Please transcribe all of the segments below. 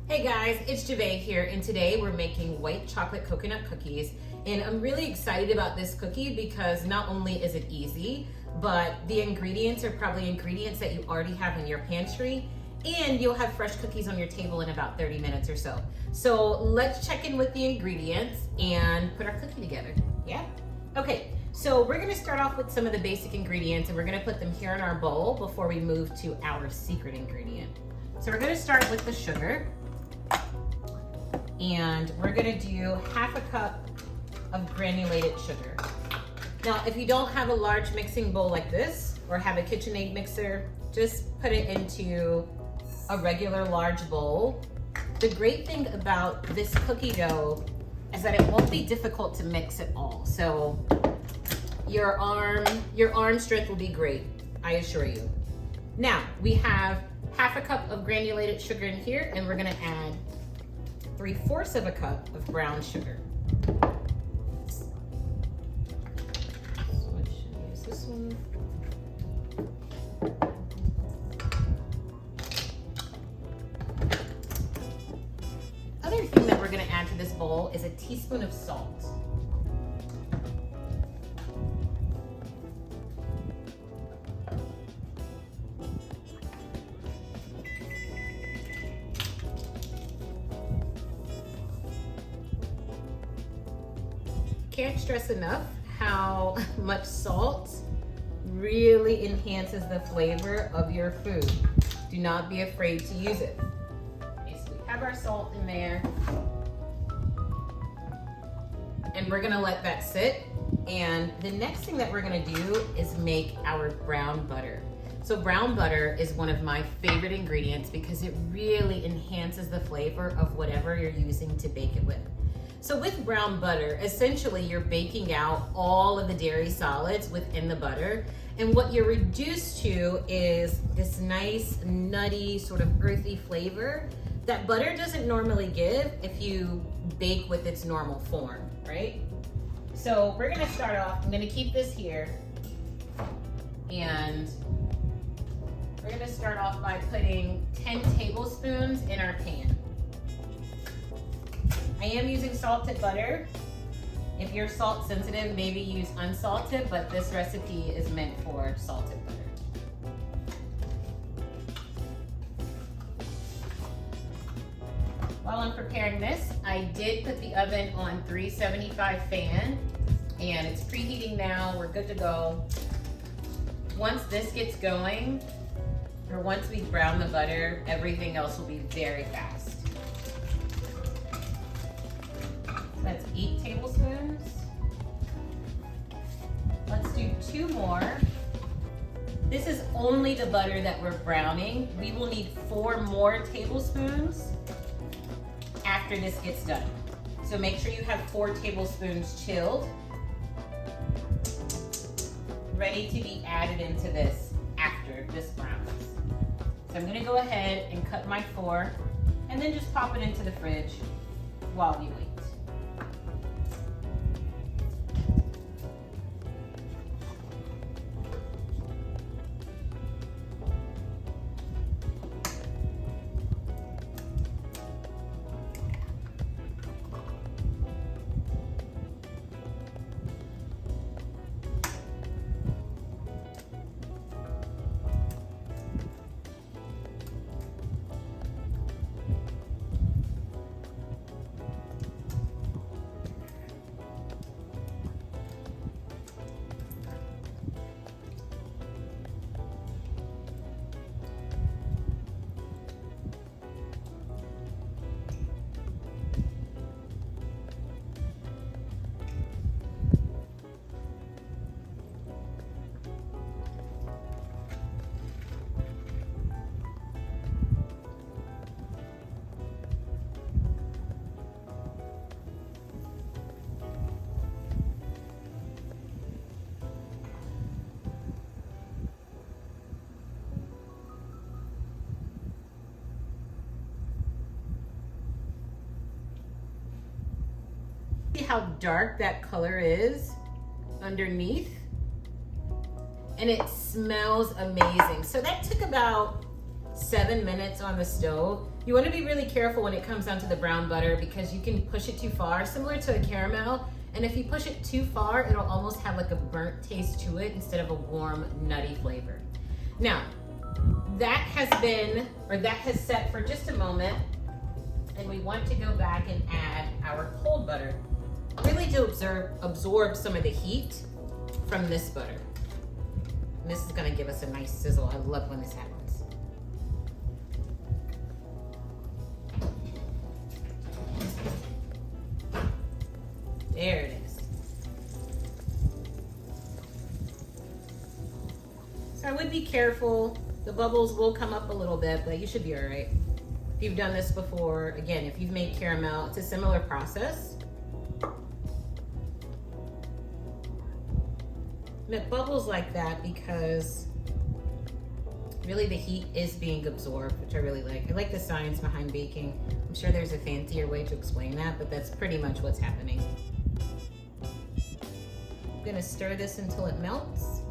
Hey guys, it's Jave here, and today we're making white chocolate coconut cookies. And I'm really excited about this cookie because not only is it easy, but the ingredients are probably ingredients that you already have in your pantry, and you'll have fresh cookies on your table in about 30 minutes or so. So let's check in with the ingredients and put our cookie together. Yeah? Okay, so we're gonna start off with some of the basic ingredients, and we're gonna put them here in our bowl before we move to our secret ingredient. So we're gonna start with the sugar. And we're gonna do half a cup of granulated sugar. Now, if you don't have a large mixing bowl like this, or have a KitchenAid mixer, just put it into a regular large bowl. The great thing about this cookie dough is that it won't be difficult to mix at all. So your arm strength will be great, I assure you. Now, we have half a cup of granulated sugar in here, and we're gonna add 3/4 of a cup of brown sugar. So I should use this one. Other thing that we're gonna add to this bowl is a teaspoon of salt. Can't stress enough how much salt really enhances the flavor of your food. Do not be afraid to use it. Okay, so we have our salt in there, and we're gonna let that sit. And the next thing that we're gonna do is make our brown butter. So brown butter is one of my favorite ingredients because it really enhances the flavor of whatever you're using to bake it with. So with brown butter, essentially you're baking out all of the dairy solids within the butter. And what you're reduced to is this nice, nutty, sort of earthy flavor that butter doesn't normally give if you bake with its normal form, right? So we're gonna start off, I'm gonna keep this here, and we're gonna start off by putting 10 tablespoons in our pan. I am using salted butter. If you're salt sensitive, maybe use unsalted, but this recipe is meant for salted butter. While I'm preparing this, I did put the oven on 375 fan, and it's preheating now. We're good to go. Once this gets going, or once we brown the butter, everything else will be very fast. That's 8 tablespoons. Let's do 2 more. This is only the butter that we're browning. We will need 4 more tablespoons after this gets done. So make sure you have 4 tablespoons chilled, ready to be added into this after this browns. So I'm gonna go ahead and cut my 4 and then just pop it into the fridge while we wait. See how dark that color is underneath? And it smells amazing. So that took about 7 minutes on the stove. You want to be really careful when it comes down to the brown butter because you can push it too far, similar to a caramel. And if you push it too far, it'll almost have like a burnt taste to it instead of a warm, nutty flavor. Now, that has set for just a moment, and we want to go back and add our cold butter, really to absorb some of the heat from this butter. And this is gonna give us a nice sizzle. I love when this happens. There it is. So I would be careful. The bubbles will come up a little bit, but you should be all right. If you've done this before, again, if you've made caramel, it's a similar process. And it bubbles like that because really the heat is being absorbed, which I really like. I like the science behind baking. I'm sure there's a fancier way to explain that, but that's pretty much what's happening. I'm gonna stir this until it melts.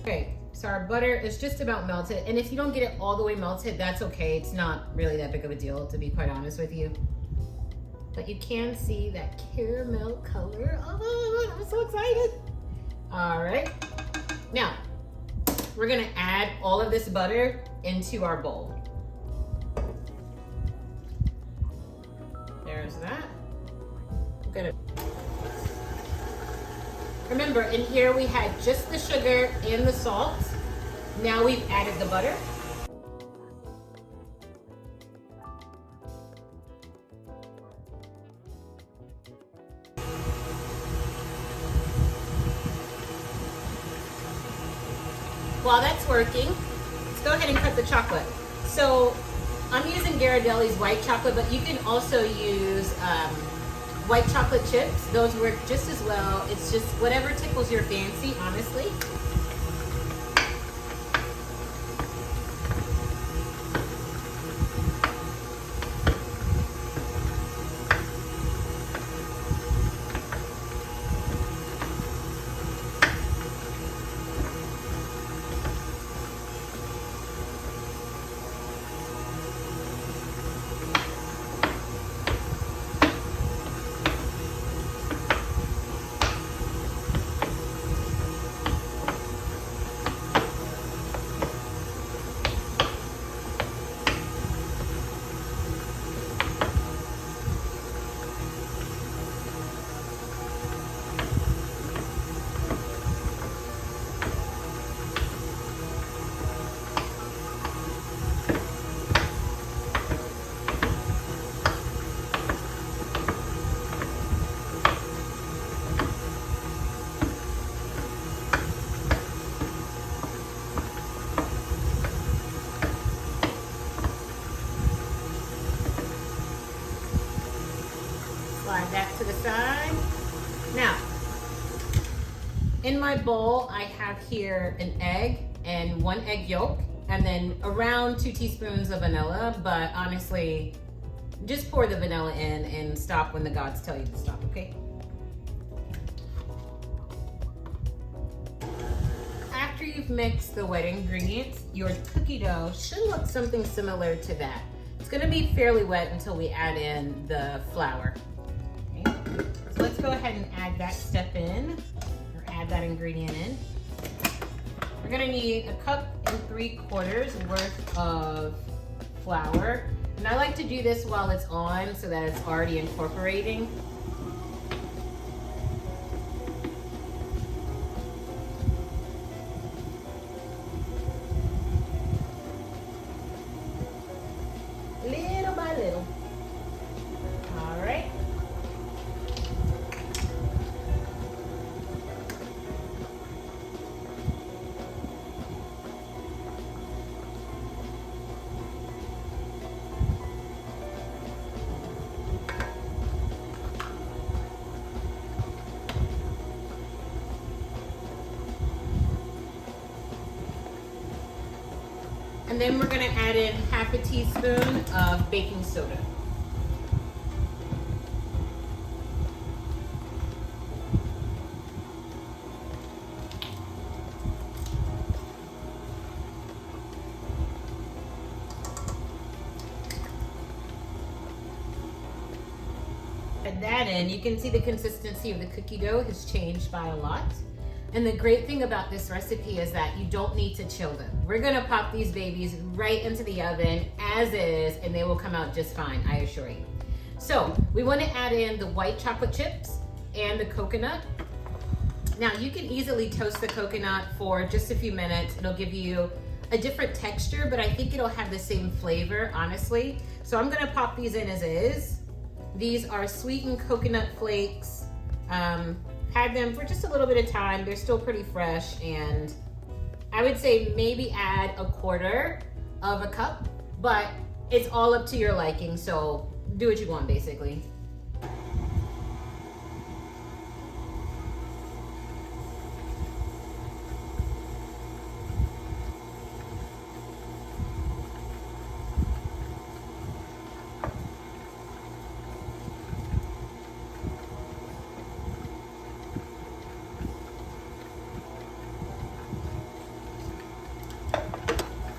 Okay, so our butter is just about melted. And if you don't get it all the way melted, that's okay. It's not really that big of a deal, to be quite honest with you. But you can see that caramel color. Oh, I'm so excited. All right. Now, we're gonna add all of this butter into our bowl. There's that. I'm gonna... Remember, in here we had just the sugar and the salt. Now we've added the butter. While that's working, let's go ahead and cut the chocolate. So I'm using Ghirardelli's white chocolate, but you can also use white chocolate chips. Those work just as well. It's just whatever tickles your fancy, honestly. Slide that to the side. Now, in my bowl, I have here an egg and 1 egg yolk, and then around 2 teaspoons of vanilla, but honestly, just pour the vanilla in and stop when the gods tell you to stop, okay? After you've mixed the wet ingredients, your cookie dough should look something similar to that. It's gonna be fairly wet until we add in the flour. Okay? So let's go ahead and add that step in, or add that ingredient in. We're gonna need 1 3/4 cups worth of flour. And I like to do this while it's on so that it's already incorporating. Little by little. All right. And then we're gonna add in 1/2 teaspoon of baking soda. that in, you can see the consistency of the cookie dough has changed by a lot. And the great thing about this recipe is that you don't need to chill them. We're gonna pop these babies right into the oven as is, and they will come out just fine, I assure you. So we wanna add in the white chocolate chips and the coconut. Now you can easily toast the coconut for just a few minutes. It'll give you a different texture, but I think it'll have the same flavor, honestly. So I'm gonna pop these in as is. These are sweetened coconut flakes. Had them for just a little bit of time. They're still pretty fresh, and I would say maybe add a quarter of a cup, but it's all up to your liking, so do what you want basically.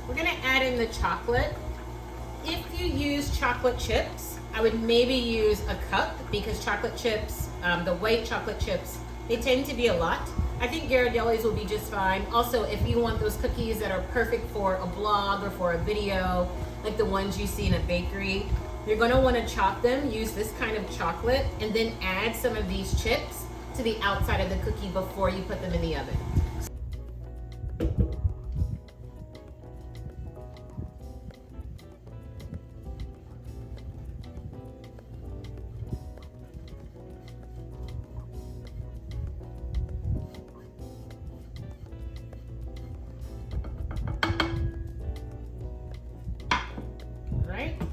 We're gonna add in the chocolate. If you use chocolate chips, I would maybe use a cup, because chocolate chips, the white chocolate chips, they tend to be a lot. I think Ghirardelli's will be just fine. Also, if you want those cookies that are perfect for a blog or for a video, like the ones you see in a bakery, you're gonna wanna chop them, use this kind of chocolate, and then add some of these chips to the outside of the cookie before you put them in the oven.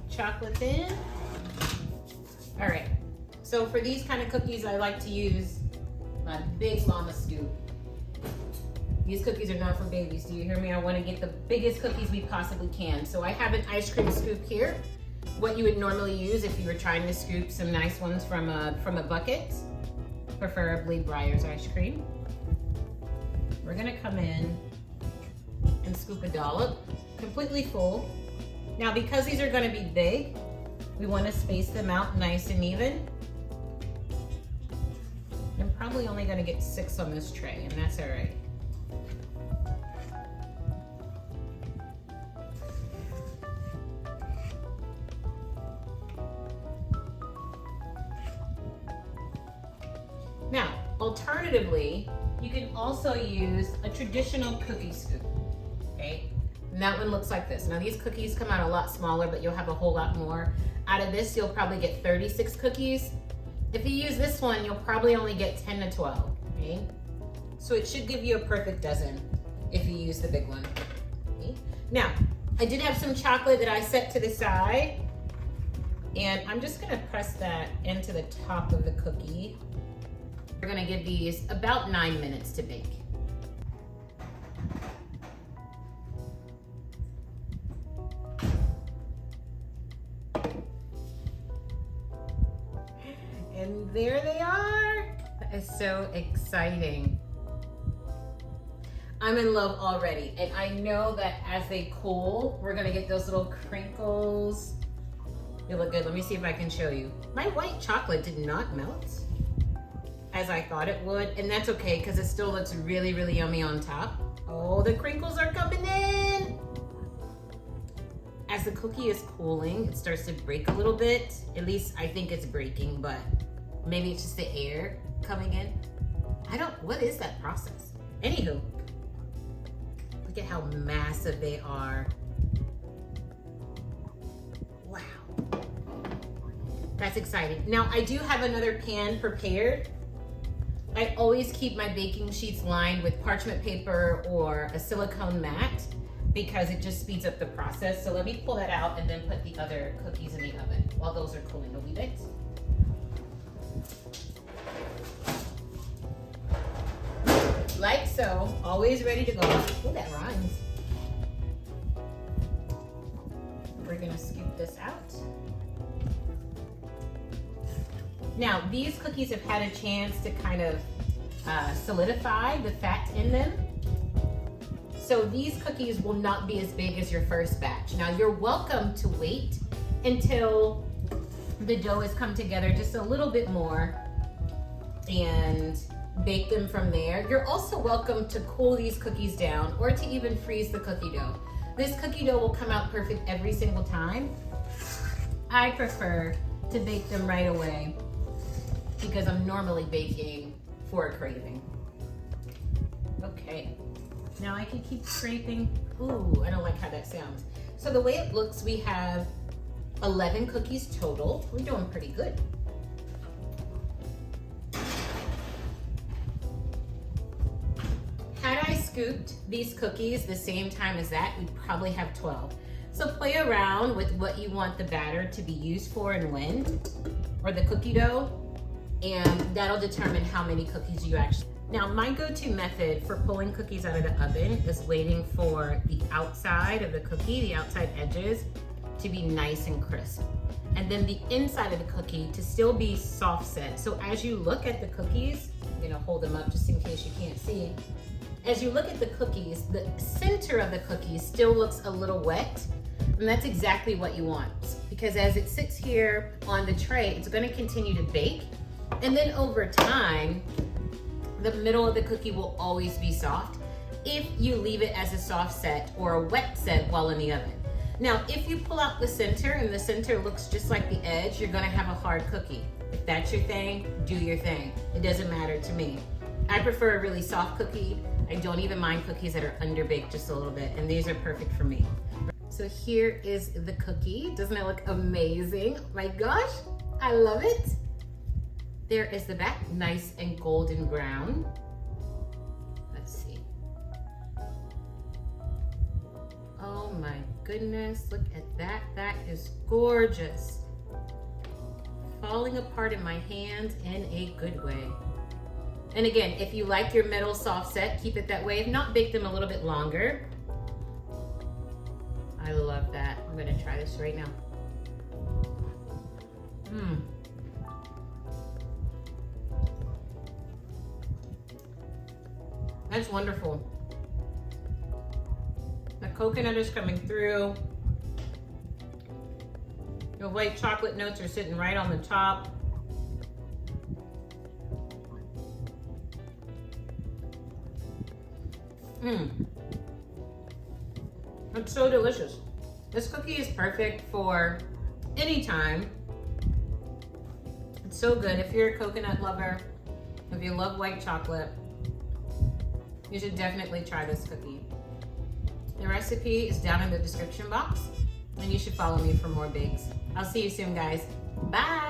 Chocolate in. All right, so for these kind of cookies, I like to use my big mama scoop. These cookies are not for babies, do you hear me? I want to get the biggest cookies we possibly can. So I have an ice cream scoop here, what you would normally use if you were trying to scoop some nice ones from a bucket, preferably Breyer's ice cream. We're gonna come in and scoop a dollop, completely full. Now, because these are gonna be big, we wanna space them out nice and even. I'm probably only gonna get 6 on this tray, and that's all right. Now, alternatively, you can also use a traditional cookie scoop, okay? And that one looks like this. Now these cookies come out a lot smaller, but you'll have a whole lot more. Out of this, you'll probably get 36 cookies. If you use this one, you'll probably only get 10 to 12, okay? So it should give you a perfect dozen if you use the big one, okay? Now, I did have some chocolate that I set to the side, and I'm just gonna press that into the top of the cookie. We're gonna give these about 9 minutes to bake. And there they are. That is so exciting. I'm in love already. And I know that as they cool, we're gonna get those little crinkles. They look good. Let me see if I can show you. My white chocolate did not melt as I thought it would. And that's okay, because it still looks really, really yummy on top. Oh, the crinkles are coming in. As the cookie is cooling, it starts to break a little bit. At least I think it's breaking, but maybe it's just the air coming in. What is that process? Anywho, look at how massive they are. Wow. That's exciting. Now, I do have another pan prepared. I always keep my baking sheets lined with parchment paper or a silicone mat because it just speeds up the process. So let me pull that out and then put the other cookies in the oven while those are cooling a wee bit. Like so, always ready to go. Oh, that rhymes. We're gonna scoop this out. Now, these cookies have had a chance to kind of solidify the fat in them. So these cookies will not be as big as your first batch. Now, you're welcome to wait until the dough has come together just a little bit more and bake them from there. You're also welcome to cool these cookies down or to even freeze the cookie dough. This cookie dough will come out perfect every single time. I prefer to bake them right away because I'm normally baking for a craving. Okay, now I can keep scraping. Ooh, I don't like how that sounds. So the way it looks, we have 11 cookies total. We're doing pretty good. Had I scooped these cookies the same time as that, we'd probably have 12. So play around with what you want the batter to be used for and when, or the cookie dough, and that'll determine how many cookies you actually. Now, my go-to method for pulling cookies out of the oven is waiting for the outside of the cookie, the outside edges, to be nice and crisp. And then the inside of the cookie to still be soft set. So as you look at the cookies, I'm gonna hold them up just in case you can't see. As you look at the cookies, the center of the cookies still looks a little wet, and that's exactly what you want. Because as it sits here on the tray, it's gonna continue to bake. And then over time, the middle of the cookie will always be soft if you leave it as a soft set or a wet set while in the oven. Now, if you pull out the center and the center looks just like the edge, you're gonna have a hard cookie. If that's your thing, do your thing. It doesn't matter to me. I prefer a really soft cookie. I don't even mind cookies that are underbaked just a little bit, and these are perfect for me. So here is the cookie. Doesn't it look amazing? My gosh, I love it. There is the back, nice and golden brown. Let's see. Oh my goodness, look at that. That is gorgeous. Falling apart in my hands in a good way. And again, if you like your middle soft set, keep it that way. If not, bake them a little bit longer. I love that. I'm gonna try this right now. That's wonderful. The coconut is coming through. The white chocolate notes are sitting right on the top. It's so delicious. This cookie is perfect for any time. It's so good if you're a coconut lover, if you love white chocolate, you should definitely try this cookie. The recipe is down in the description box, and you should follow me for more bakes. I'll see you soon, guys. Bye.